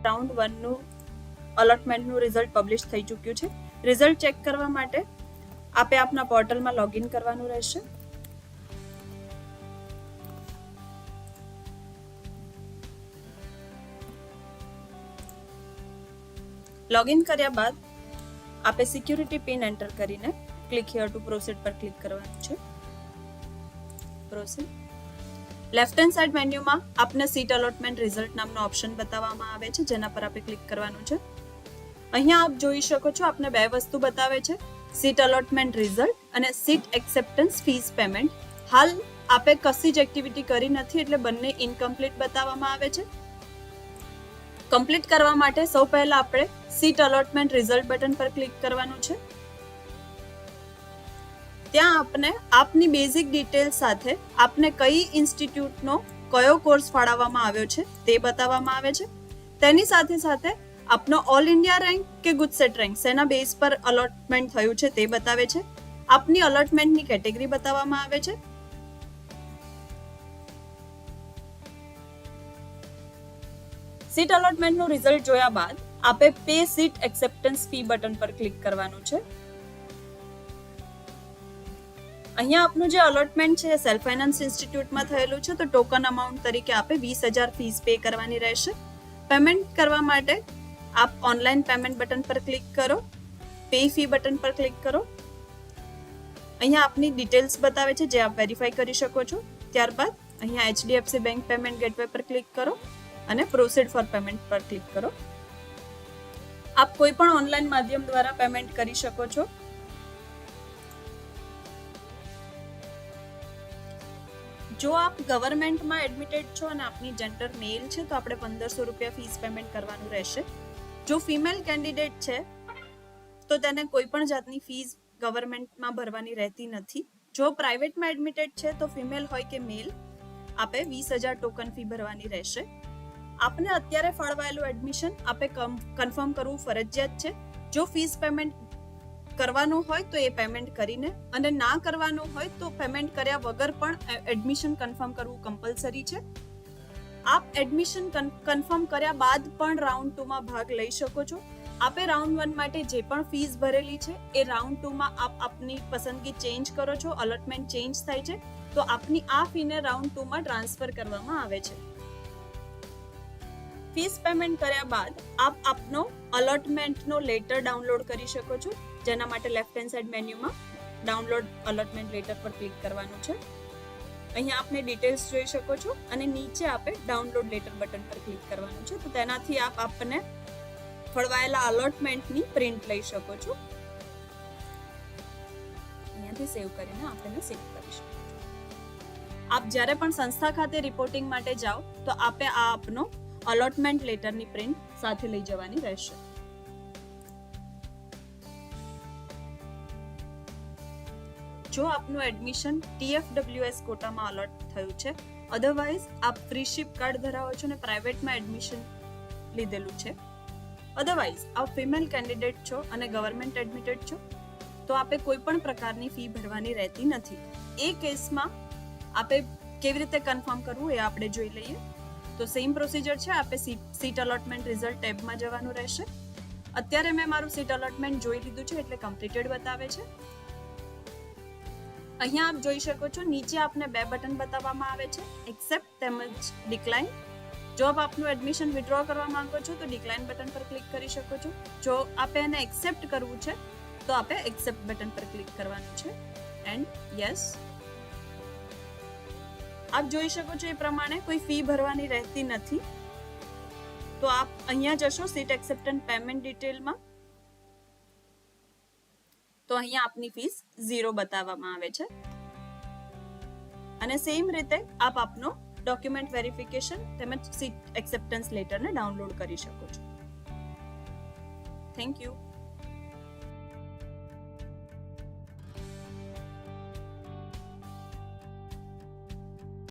Round 1 નું અલોટમેન્ટનું result publish થઈ ચૂક્યું છે. રિઝલ્ટ ચેક કરવા માટે આપે આપના પોર્ટલમાં લોગિન કરવાનું રહેશે. લોગિન કર્યા બાદ આપે સિક્યુરિટી પિન એન્ટર કરીને ક્લિક હિયર ટુ પ્રોસીડ પર ક્લિક કરવાનું છે. પ્રોસીડ. લેફ્ટ હેન્ડ સાઇડ મેન્યુમાં આપને સીટ અલોટમેન્ટ રિઝલ્ટ નામનો ઓપ્શન બતાવવામાં આવે છે, જેના પર આપે ક્લિક કરવાનું છે. અહીંયા આપ જોઈ શકો છો આપને બે વસ્તુ બતાવે છે, સીટ અલોટમેન્ટ રિઝલ્ટ અને સીટ એક્સેપ્ટન્સ ફીસ પેમેન્ટ. હાલ આપે કશી જ એક્ટિવિટી કરી નથી એટલે બંને ઇનકમ્પ્લીટ બતાવવામાં આવે છે. કમ્પ્લીટ કરવા માટે સૌ પહેલા આપણે સીટ અલોટમેન્ટ રિઝલ્ટ બટન પર ક્લિક કરવાનું છે. ત્યાં આપને આપની બેઝિક ડિટેલ્સ સાથે આપને કઈ ઇન્સ્ટિટ્યૂટનો કયો કોર્સ ફાળવવામાં આવ્યો છે તે બતાવવામાં આવે છે. તેની સાથે સાથે આપનો ઓલ ઇન્ડિયા રેન્ક કે ગુજસેટ રેન્ક શેના બેઝ પર અલોટમેન્ટ થયું છે તે બતાવે છે. આપની અલોટમેન્ટની કેટેગરી બતાવવામાં આવે છે. સીટ અલોટમેન્ટનું રિઝલ્ટ જોયા બાદ આપે pay seat acceptance fee button પર ક્લિક કરવાનું છે. અહીંયા આપનું જે અલોટમેન્ટ છે સેલ્ફ ફાઇનાન્સ ઇન્સ્ટિટ્યૂટમાં થયેલું છે, તો ટોકન અમાઉન્ટ તરીકે આપે 20,000 ફીસ પે કરવાની રહેશે. પેમેન્ટ કરવા માટે આપ ઓનલાઈન પેમેન્ટ બટન પર ક્લિક કરો, પે ફી બટન પર ક્લિક કરો. અહીંયા આપની ડિટેલ્સ બતાવે છે જે આપ વેરીફાઈ કરી શકો છો. ત્યારબાદ અહીંયા HDFC બેંક પેમેન્ટ ગેટવે પર ક્લિક કરો અને પ્રોસીડ ફોર પેમેન્ટ પર ક્લિક કરો. આપ કોઈ પણ ઓનલાઈન માધ્યમ દ્વારા પેમેન્ટ કરી શકો છો. જો આપ ગવર્મેન્ટમાં એડમિટેડ છો અને આપની જેન્ડર મેલ છે તો આપણે 1,500 રૂપિયા ફીસ પેમેન્ટ કરવાનું રહેશે. જો ફિમેલ કેન્ડિડેટ છે તો તેને કોઈ પણ જાતની ફીસ ગવર્મેન્ટમાં ભરવાની રહેતી નથી. જો પ્રાઇવેટમાં એડમિટેડ છે તો ફિમેલ હોય કે મેલ આપે 20,000 ટોકન ફી ભરવાની રહેશે. આપને અત્યારે ફાળવાયેલું એડમિશન આપે કન્ફર્મ કરવું ફરજિયાત છે. જો ફીસ પેમેન્ટ કરવાનું હોય તો એ પેમેન્ટ કરીને, અને ના કરવાનું હોય તો પેમેન્ટ કર્યા વગર પણ એડમિશન કન્ફર્મ કરવું કમ્પલસરી છે. આપ એડમિશન કન્ફર્મ કર્યા બાદ પણ રાઉન્ડ 2 માં ભાગ લઈ શકો છો. આપે રાઉન્ડ 1 માટે જે પણ ફીસ ભરેલી છે એ રાઉન્ડ 2 માં આપ આપની પસંદગી ચેન્જ કરો છો, અલોટમેન્ટ ચેન્જ થાય છે તો આપની આ ફીને રાઉન્ડ 2 માં ટ્રાન્સફર કરવામાં આવે છે. ફીસ પેમેન્ટ કર્યા બાદ આપ આપનો અલોટમેન્ટનો લેટર ડાઉનલોડ કરી શકો છો, જેના માટે લેફ્ટ હેન્ડ સાઇડ મેન્યુમાં ડાઉનલોડ અલોટમેન્ટ લેટર પર ક્લિક કરવાનું છે. અહીંયા આપને ડિટેલ્સ જોઈ શકો છો અને નીચે આપે ડાઉનલોડ લેટર બટન પર ક્લિક કરવાનું છે. તો તેનાથી આપ આપને ફળવાયેલા અલોટમેન્ટની પ્રિન્ટ લઈ શકો છો. અહીંયાથી સેવ કરીને આપણે સેવ કરી શકો છો. આપ જ્યારે પણ સંસ્થા ખાતે રિપોર્ટિંગ માટે જાઓ તો આપે આ આપનો અલોટમેન્ટ લેટરની પ્રિન્ટ સાથે લઈ જવાની રહેશે. જો આપનું એડમિશન TFWS કોટામાં અલોટ થયું છે, અધરવાઇઝ આપ ફ્રી શિપ કાર્ડ ધરાવો છો અને પ્રાઇવેટમાં એડમિશન લીધેલું છે, અધરવાઇઝ આપ ફિમેલ કેન્ડિડેટ છો અને ગવર્મેન્ટ એડમિટેડ છો તો આપે કોઈ પણ પ્રકારની ફી ભરવાની રહેતી નથી. એ કેસમાં આપે કેવી રીતે કન્ફર્મ કરવું એ આપણે જોઈ લઈએ. તો સેમ પ્રોસિજર છે. આપે સીટ અલોટમેન્ટ રિઝલ્ટ ટેબમાં જવાનું રહેશે. અત્યારે મેં મારું સીટ અલોટમેન્ટ જોઈ લીધું છે એટલે કમ્પ્લીટેડ બતાવે છે. અહીંયા આપ જોઈ શકો છો નીચે આપને બે બટન બતાવવામાં આવે છે, એક્સેપ્ટ તેમજ ડિક્લાઇન. જો આપ આપનું એડમિશન વિથડ્રો કરવા માંગો છો તો ડિક્લાઇન બટન પર ક્લિક કરી શકો છો. જો આપે એને એક્સેપ્ટ કરવું છે તો આપે એક્સેપ્ટ બટન પર ક્લિક કરવાનું છે એન્ડ યસ. આપ જોઈ શકો છો એ પ્રમાણે કોઈ ફી ભરવાની રહેતી નથી. તો આપ અહીંયા જશો સીટ એક્સેપ્ટન્સ પેમેન્ટ ડિટેલમાં, તો અહીંયા આપની ફીસ 0 બતાવવામાં આવે છે. અને સેમ રીતે આપ આપનો ડોક્યુમેન્ટ વેરિફિકેશન તેમજ સીટ એક્સેપ્ટન્સ લેટરને ડાઉનલોડ કરી શકો છો. Thank you.